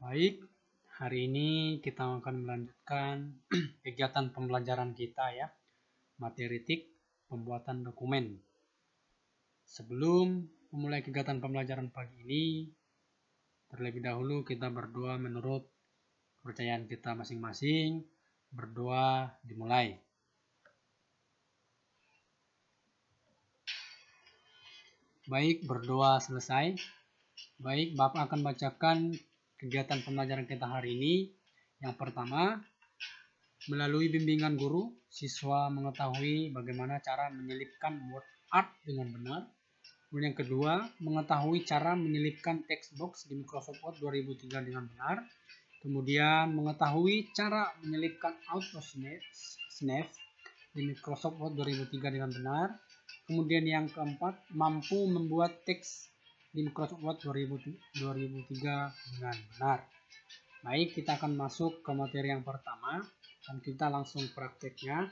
Baik, hari ini kita akan melanjutkan kegiatan pembelajaran kita ya, materi TIK pembuatan dokumen. Sebelum memulai kegiatan pembelajaran pagi ini, terlebih dahulu kita berdoa menurut kepercayaan kita masing-masing. Berdoa dimulai. Baik, berdoa selesai. Baik, Bapak akan bacakan kegiatan pembelajaran kita hari ini. Yang pertama, melalui bimbingan guru, siswa mengetahui bagaimana cara menyelipkan word art dengan benar. Kemudian yang kedua, mengetahui cara menyelipkan text box di Microsoft Word 2003 dengan benar. Kemudian mengetahui cara menyelipkan auto snap di Microsoft Word 2003 dengan benar. Kemudian yang keempat, mampu membuat teks di Microsoft Word 2003 dengan benar. Baik, kita akan masuk ke materi yang pertama dan kita langsung prakteknya.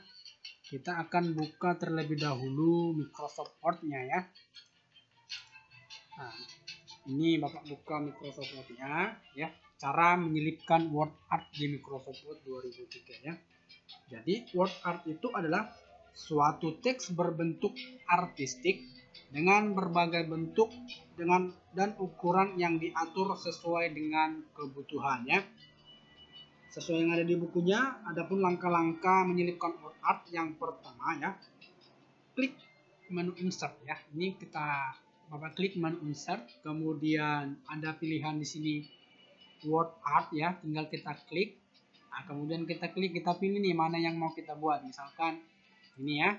Kita akan buka terlebih dahulu Microsoft Word-nya ya. Nah, ini Bapak buka Microsoft Word-nya ya. Cara menyelipkan word art di Microsoft Word 2003 ya. Jadi word art itu adalah suatu teks berbentuk artistik dengan berbagai bentuk dan ukuran yang diatur sesuai dengan kebutuhannya. Sesuai yang ada di bukunya, adapun langkah-langkah menyelipkan word art yang pertama ya, klik menu insert ya. Ini kita Bapak klik menu insert, kemudian ada pilihan di sini word art ya, tinggal kita klik. Nah, kemudian kita pilih nih mana yang mau kita buat. Misalkan ini ya.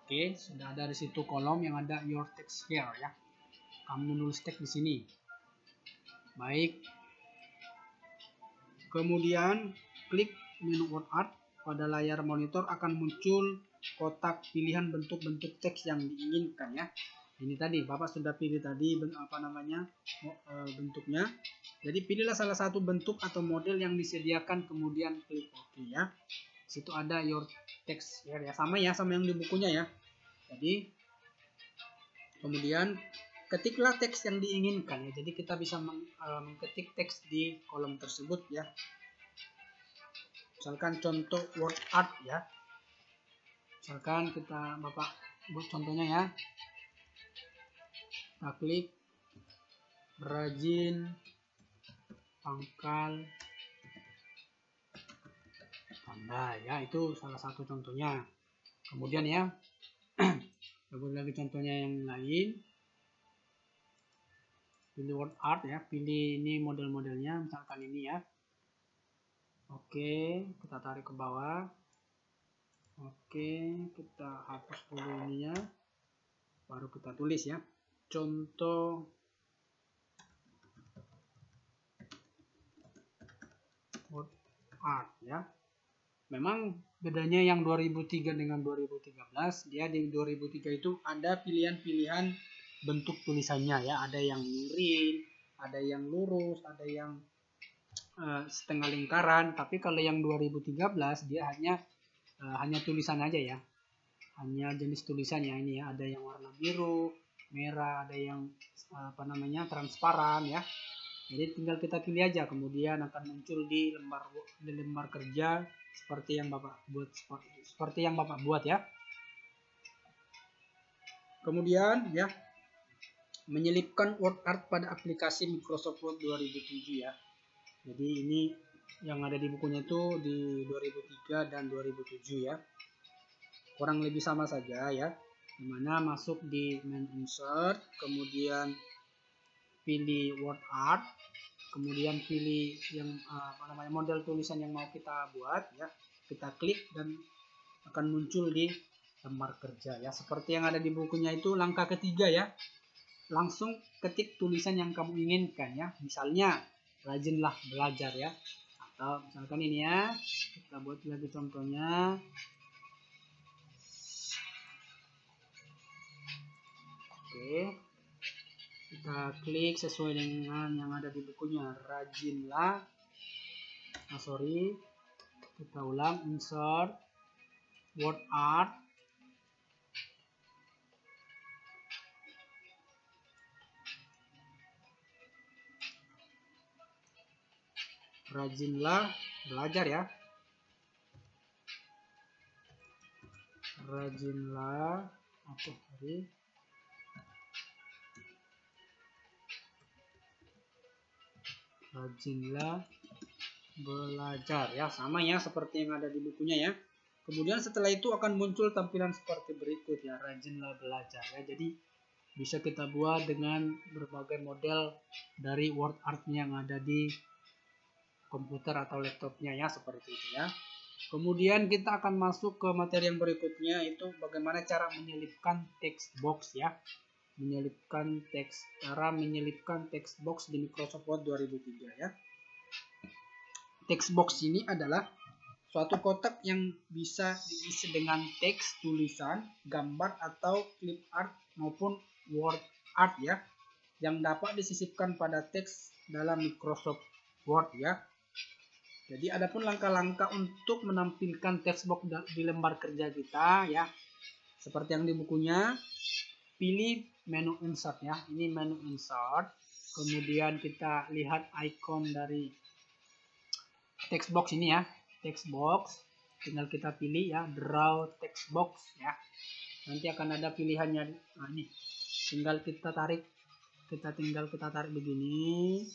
Oke, sudah ada di situ kolom yang ada your text here ya. Kamu menulis teks di sini. Baik. Kemudian klik menu word art. Pada layar monitor akan muncul kotak pilihan bentuk-bentuk teks yang diinginkan ya. Ini tadi Bapak sudah pilih tadi bentuknya. Jadi pilihlah salah satu bentuk atau model yang disediakan, kemudian klik OK ya. Situ ada your text here ya, sama yang di bukunya ya. Jadi kemudian ketiklah teks yang diinginkan ya. Jadi kita bisa mengetik teks di kolom tersebut ya. Misalkan contoh word art ya. Misalkan Bapak buat contohnya ya. Kita klik rajin pangkal tanda ya, itu salah satu contohnya. Kemudian ya, lagi contohnya yang lain. Pilih word art ya, pilih ini model-modelnya, misalkan ini ya. Oke, kita tarik ke bawah. Oke, kita hapus dulu ininya, baru kita tulis ya. Contoh word art ya. Memang bedanya yang 2003 dengan 2013, dia di 2003 itu ada pilihan-pilihan bentuk tulisannya ya, ada yang miring, ada yang lurus, ada yang setengah lingkaran. Tapi kalau yang 2013 dia hanya tulisan aja ya, hanya jenis tulisan ya. Ini ya, ada yang warna biru, merah, ada yang transparan ya. Jadi tinggal kita pilih aja, kemudian akan muncul di lembar kerja seperti yang Bapak buat ya. Kemudian ya, menyelipkan word art pada aplikasi Microsoft Word 2007 ya. Jadi ini yang ada di bukunya itu di 2003 dan 2007 ya. Kurang lebih sama saja ya. Dimana masuk di menu insert, kemudian pilih word art, kemudian pilih yang model tulisan yang mau kita buat ya. Kita klik dan akan muncul di lembar kerja ya. Seperti yang ada di bukunya itu, langkah ketiga ya. Langsung ketik tulisan yang kamu inginkan ya. Misalnya rajinlah belajar ya. Atau misalkan ini ya, kita buat lagi contohnya. Oke, kita klik sesuai dengan yang ada di bukunya, rajinlah. Kita ulang, insert word art, Rajinlah belajar ya. Rajinlah Rajinlah belajar ya, sama ya seperti yang ada di bukunya ya. Kemudian setelah itu akan muncul tampilan seperti berikut ya, rajinlah belajar ya. Jadi bisa kita buat dengan berbagai model dari word art-nya yang ada di komputer atau laptopnya ya, seperti itu ya. Kemudian kita akan masuk ke materi yang berikutnya, itu bagaimana cara menyelipkan text box ya. Cara menyelipkan text box di Microsoft Word 2003 ya. Text box ini adalah suatu kotak yang bisa diisi dengan teks, tulisan, gambar atau clip art maupun word art ya, yang dapat disisipkan pada teks dalam Microsoft Word ya. Jadi adapun langkah-langkah untuk menampilkan text box di lembar kerja kita ya, seperti yang di bukunya, pilih menu insert ya. Ini menu insert. Kemudian kita lihat icon dari text box ini ya, text box. Tinggal kita pilih ya, draw text box ya. Nanti akan ada pilihannya. Nah ini, tinggal kita tarik begini.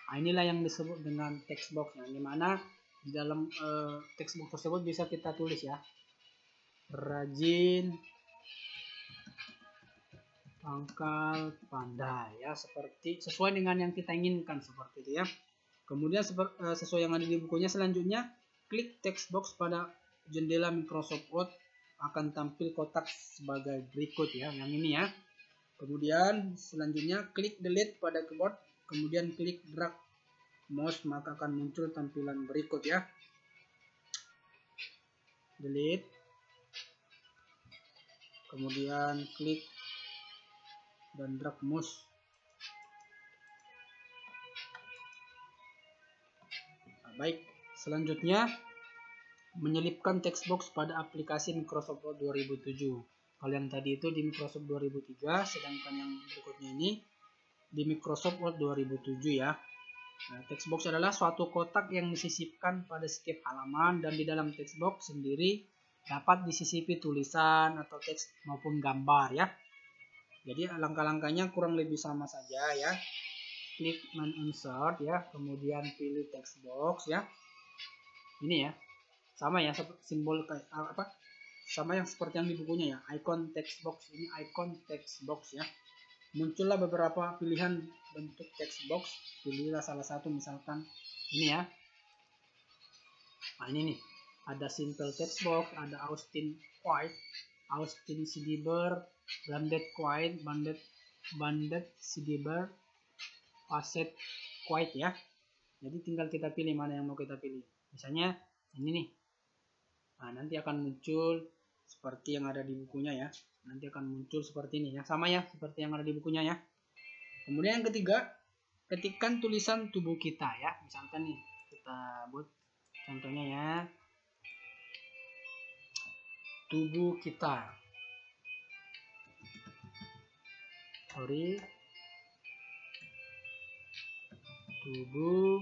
Nah, inilah yang disebut dengan text box. Nah, dimana di dalam text box tersebut bisa kita tulis ya, rajin pangkal pandai ya, seperti sesuai dengan yang kita inginkan seperti itu ya. Kemudian sesuai yang ada di bukunya, selanjutnya klik text box pada jendela Microsoft Word, akan tampil kotak sebagai berikut ya, yang ini ya. Kemudian selanjutnya klik delete pada keyboard, kemudian klik drag mouse, maka akan muncul tampilan berikut ya. Delete, kemudian klik dan drag mouse. Nah, baik, selanjutnya menyelipkan text box pada aplikasi Microsoft Word 2007. Kalau yang tadi itu di Microsoft 2003, sedangkan yang berikutnya ini di Microsoft Word 2007 ya. Nah, text box adalah suatu kotak yang disisipkan pada setiap halaman, dan di dalam text box sendiri dapat disisipi tulisan atau teks maupun gambar ya. Jadi langkah-langkahnya kurang lebih sama saja ya. Klik menu insert ya, kemudian pilih text box ya. Ini ya, sama ya, simbol kayak apa? Sama yang seperti yang di bukunya ya, icon text box. Ini icon text box ya. Muncullah beberapa pilihan bentuk text box, pilihlah salah satu, misalkan ini ya. Nah ini nih, ada simple text box, ada Austin White, Austin Sidiber, Branded White, Banded Sidiber, Facet White ya. Jadi tinggal kita pilih mana yang mau kita pilih. Misalnya ini nih. Nah nanti akan muncul seperti yang ada di bukunya ya. Nanti akan muncul seperti ini ya, sama ya seperti yang ada di bukunya ya. Kemudian yang ketiga, ketikkan tulisan tubuh kita ya. Misalkan nih, kita buat contohnya ya, tubuh kita. Tubuh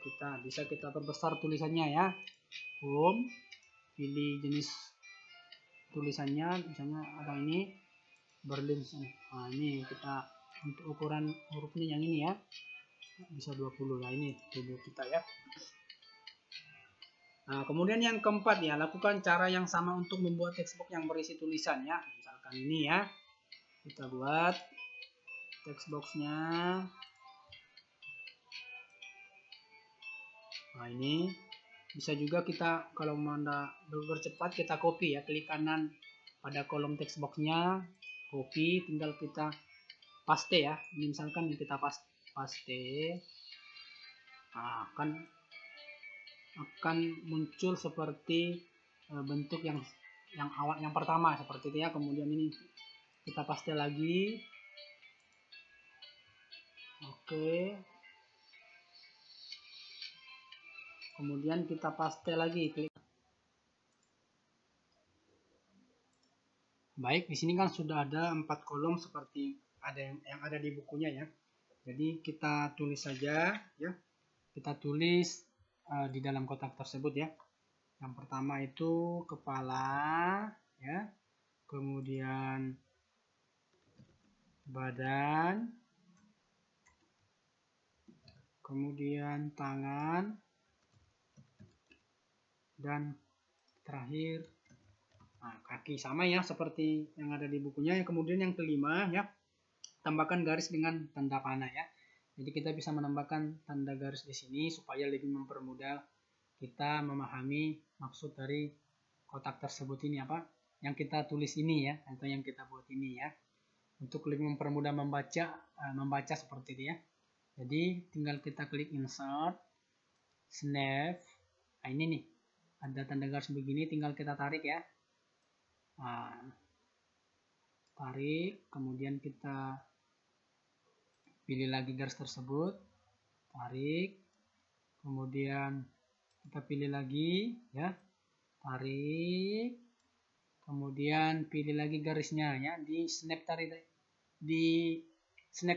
kita, bisa kita perbesar tulisannya ya. Home, pilih jenis tulisannya, misalnya ada ini Berlin. Nah ini kita untuk ukuran hurufnya yang ini ya, bisa 20 lah. Ini tubuh kita ya. Nah kemudian yang keempat ya, lakukan cara yang sama untuk membuat textbox yang berisi tulisan ya. Misalkan ini ya, kita buat textboxnya. Nah ini bisa juga kita, kalau mau bercepat, kita copy ya, klik kanan pada kolom text boxnya, copy, tinggal kita paste ya. Ini misalkan kita paste, nah, akan muncul seperti bentuk yang awal, yang pertama seperti itu ya. Kemudian ini kita paste lagi, oke. Kemudian kita paste lagi, klik. Baik, di sini kan sudah ada 4 kolom seperti yang ada di bukunya ya. Jadi kita tulis saja ya. Kita tulis di dalam kotak tersebut ya. Yang pertama itu kepala ya. Kemudian badan, kemudian tangan, dan terakhir kaki. Sama ya seperti yang ada di bukunya. Kemudian yang kelima ya, tambahkan garis dengan tanda panah ya. Jadi kita bisa menambahkan tanda garis di sini supaya lebih mempermudah kita memahami maksud dari kotak tersebut ini, apa yang kita tulis ini ya, atau yang kita buat ini ya, untuk lebih mempermudah membaca seperti itu ya. Jadi tinggal kita klik insert, snap. Nah, ini nih ada tanda garis begini, tinggal kita tarik ya. Tarik, kemudian kita pilih lagi garis tersebut, tarik, kemudian kita pilih lagi ya, tarik, kemudian pilih lagi garisnya ya, di snap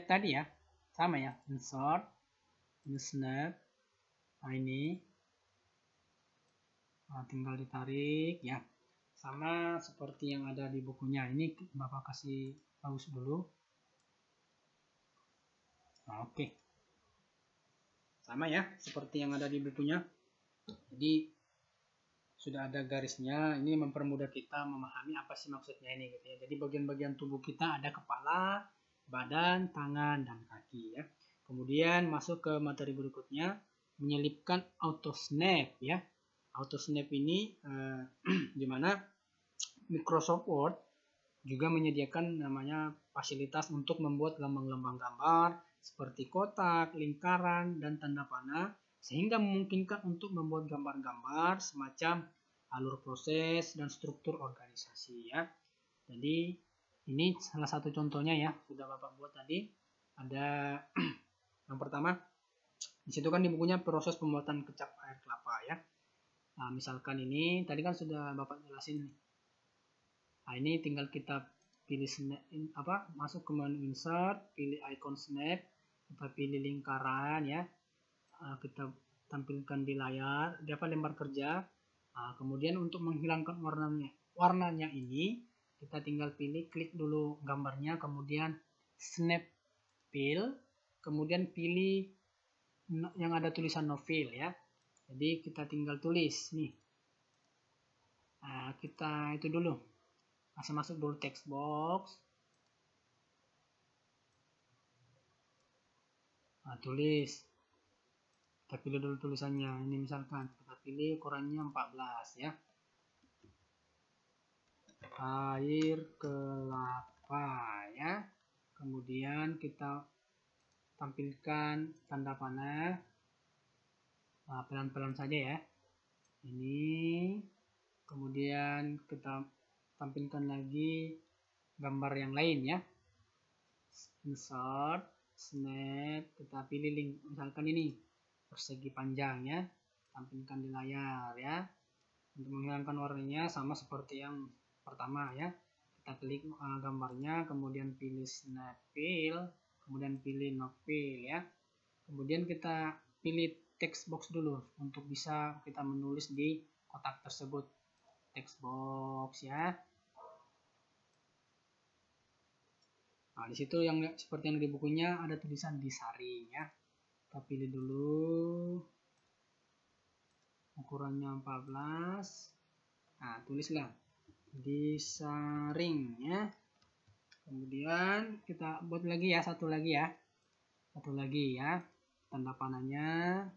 tadi ya, sama ya, insert, ini snap. Nah ini tinggal ditarik ya, sama seperti yang ada di bukunya. Ini Bapak kasih paus dulu. Oke, sama ya seperti yang ada di bukunya. Jadi sudah ada garisnya. Ini mempermudah kita memahami apa sih maksudnya ini gitu ya. Jadi bagian-bagian tubuh kita ada kepala, badan, tangan, dan kaki ya. Kemudian masuk ke materi berikutnya, menyelipkan auto snap ya. Auto snap ini di mana Microsoft Word juga menyediakan namanya fasilitas untuk membuat lambang-lambang gambar seperti kotak, lingkaran, dan tanda panah, sehingga memungkinkan untuk membuat gambar-gambar semacam alur proses dan struktur organisasi ya. Jadi ini salah satu contohnya ya, sudah Bapak buat tadi. Ada yang pertama, disitu kan di bukunya proses pembuatan kecap air kelapa ya. Nah, misalkan ini tadi kan sudah Bapak jelasin nih. Nah, ini tinggal kita pilih snap, masuk ke menu insert, pilih icon snap, kita pilih lingkaran ya, kita tampilkan di layar, lembar kerja. Nah, kemudian untuk menghilangkan warnanya ini kita tinggal klik dulu gambarnya, kemudian snap fill, kemudian pilih yang ada tulisan no fill ya. Jadi kita tinggal tulis nih. Nah, kita itu dulu. Masuk dulu text box. Nah, tulis. Kita pilih dulu tulisannya. Ini misalkan kita pilih ukurannya 14 ya. Air kelapa ya. Kemudian kita tampilkan tanda panah. Nah, pelan-pelan saja ya. Ini. Kemudian kita tampilkan lagi gambar yang lain ya. Insert, snap, kita pilih link, misalkan ini persegi panjang ya, tampilkan di layar ya. Untuk menghilangkan warnanya sama seperti yang pertama ya, kita klik gambarnya, kemudian pilih snap fill, kemudian pilih no fill ya. Kemudian kita pilih text box dulu untuk bisa kita menulis di kotak tersebut, text box ya. Nah, di situ yang seperti yang di bukunya ada tulisan disaring ya. Kita pilih dulu ukurannya 14. Nah, tulislah disaring ya. Kemudian kita buat lagi ya, satu lagi ya. Tanda panahnya.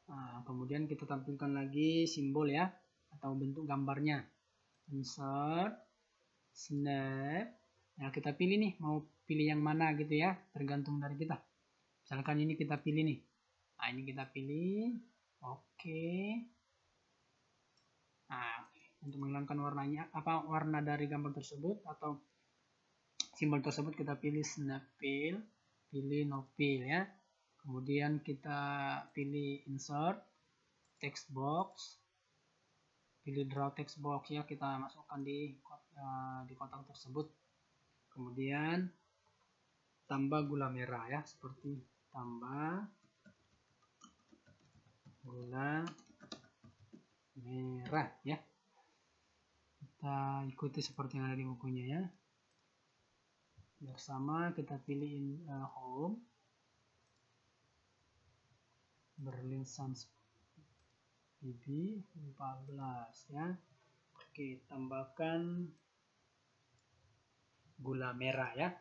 Nah, kemudian kita tampilkan lagi simbol ya, atau bentuk gambarnya. Insert, snap. Nah, kita pilih nih, mau pilih yang mana gitu ya, tergantung dari kita. Misalkan ini kita pilih nih. Nah, ini kita pilih. Oke. Nah, untuk menghilangkan warnanya, warna dari gambar tersebut atau simbol tersebut, kita pilih snap fill, pilih no fill ya. Kemudian kita pilih insert, text box, pilih draw text box ya, kita masukkan di kotak tersebut. Kemudian tambah gula merah ya, seperti tambah gula merah ya. Kita ikuti seperti yang ada di bukunya ya. Biar sama, kita pilih home, Berlin Sans BB 14 ya. Oke, tambahkan gula merah ya.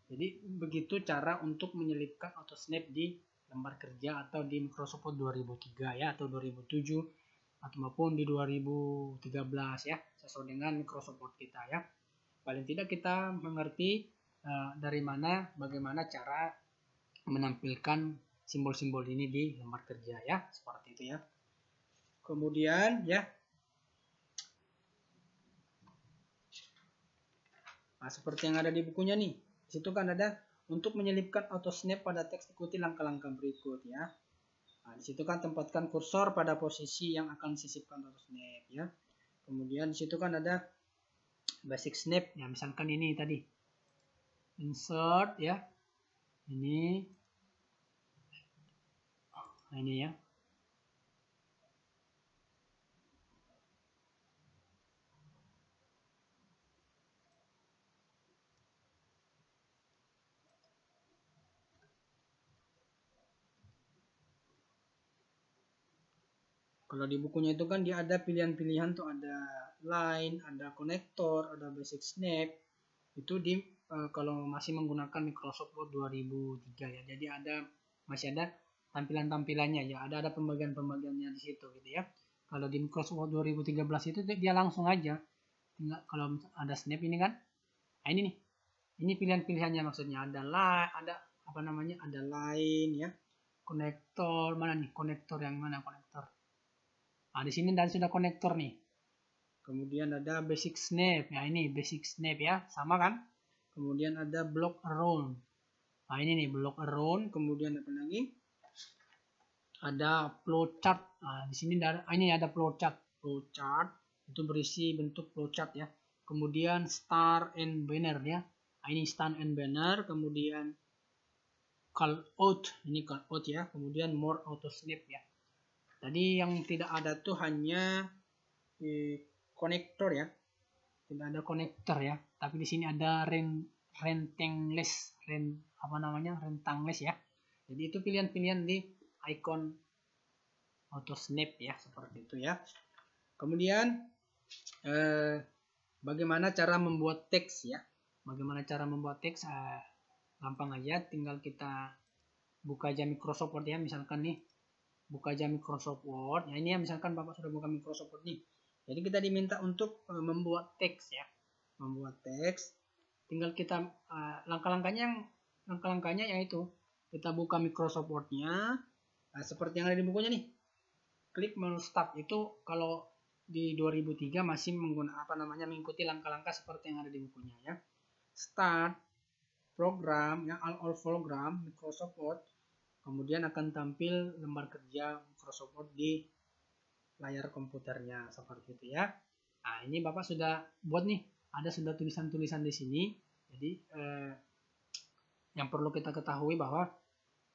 Jadi begitu cara untuk menyelipkan auto snap di lembar kerja atau di Microsoft Word 2003 ya, atau 2007 atau maupun di 2013 ya, sesuai dengan Microsoft Word kita ya. Paling tidak kita mengerti bagaimana cara menampilkan simbol-simbol ini di lembar kerja ya, seperti itu ya. Kemudian ya, nah, seperti yang ada di bukunya nih. Di situ kan ada untuk menyelipkan auto snap pada teks, ikuti langkah-langkah berikut ya. Nah, di situ kan tempatkan kursor pada posisi yang akan disisipkan auto snap ya. Kemudian di situ kan ada basic snap ya, misalkan ini tadi. Insert ya. Ini ya. Kalau di bukunya itu kan dia ada pilihan-pilihan tuh, ada line, ada konektor, ada basic snap. Itu kalau masih menggunakan Microsoft Word 2003 ya. Jadi masih ada tampilan-tampilannya ya, ada pembagian-pembagiannya di situ gitu ya. Kalau di Microsoft Word 2013 itu dia langsung aja. Tinggal kalau ada snap ini kan. Nah, ini nih. Ini pilihan-pilihannya, maksudnya ada line, ada line ya. Konektor, mana nih? Konektor yang mana konektor? Nah, di sini dan sudah konektor nih. Kemudian ada basic snap. Ya, ini basic snap ya, sama kan? Kemudian ada block around. Nah, ini nih block around. Kemudian apa lagi? Ada flowchart. Nah, di sini ini ada flowchart. Flowchart itu berisi bentuk flowchart ya. Kemudian star and banner ya. Nah, ini star and banner. Kemudian call out. Ini call out ya. Kemudian more auto snap ya. Tadi yang tidak ada tuh hanya konektor ya, tidak ada konektor ya. Tapi di sini ada rentangless ya. Jadi itu pilihan-pilihan di icon auto snap ya, seperti itu ya. Kemudian bagaimana cara membuat teks ya? Bagaimana cara membuat teks? Gampang aja, tinggal kita buka aja Microsoft Word ya, misalkan nih. Buka aja Microsoft Word. Nah, ini ya, misalkan Bapak sudah buka Microsoft Word nih. Jadi kita diminta untuk membuat teks ya. Membuat teks. Tinggal kita langkah-langkahnya yaitu kita buka Microsoft Word-nya. Nah, seperti yang ada di bukunya nih. Klik menu Start. Itu kalau di 2003 masih mengikuti langkah-langkah seperti yang ada di bukunya ya. Start program yang all program Microsoft Word. Kemudian akan tampil lembar kerja Microsoft Word di layar komputernya, seperti itu ya. Nah, ini Bapak sudah buat nih, ada sudah tulisan-tulisan di sini. Jadi yang perlu kita ketahui bahwa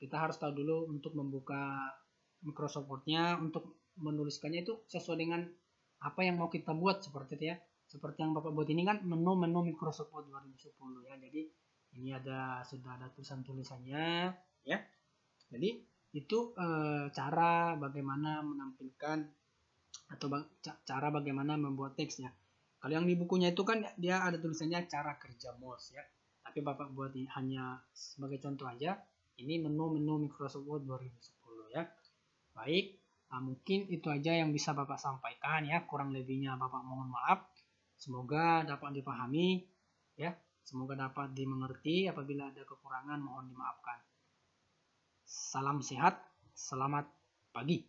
kita harus tahu dulu untuk membuka Microsoft Word-nya, untuk menuliskannya itu sesuai dengan apa yang mau kita buat, seperti itu ya. Seperti yang Bapak buat ini kan menu Microsoft Word 2010 ya. Jadi ini sudah ada tulisan-tulisannya ya. Jadi itu cara bagaimana menampilkan atau cara bagaimana membuat teksnya. Kalau yang di bukunya itu kan dia ada tulisannya cara kerja mouse ya. Tapi Bapak buat ini hanya sebagai contoh aja. Ini menu Microsoft Word 2010 ya. Baik, mungkin itu aja yang bisa Bapak sampaikan ya. Kurang lebihnya Bapak mohon maaf. Semoga dapat dipahami ya. Semoga dapat dimengerti. Apabila ada kekurangan mohon dimaafkan. Salam sehat, selamat pagi.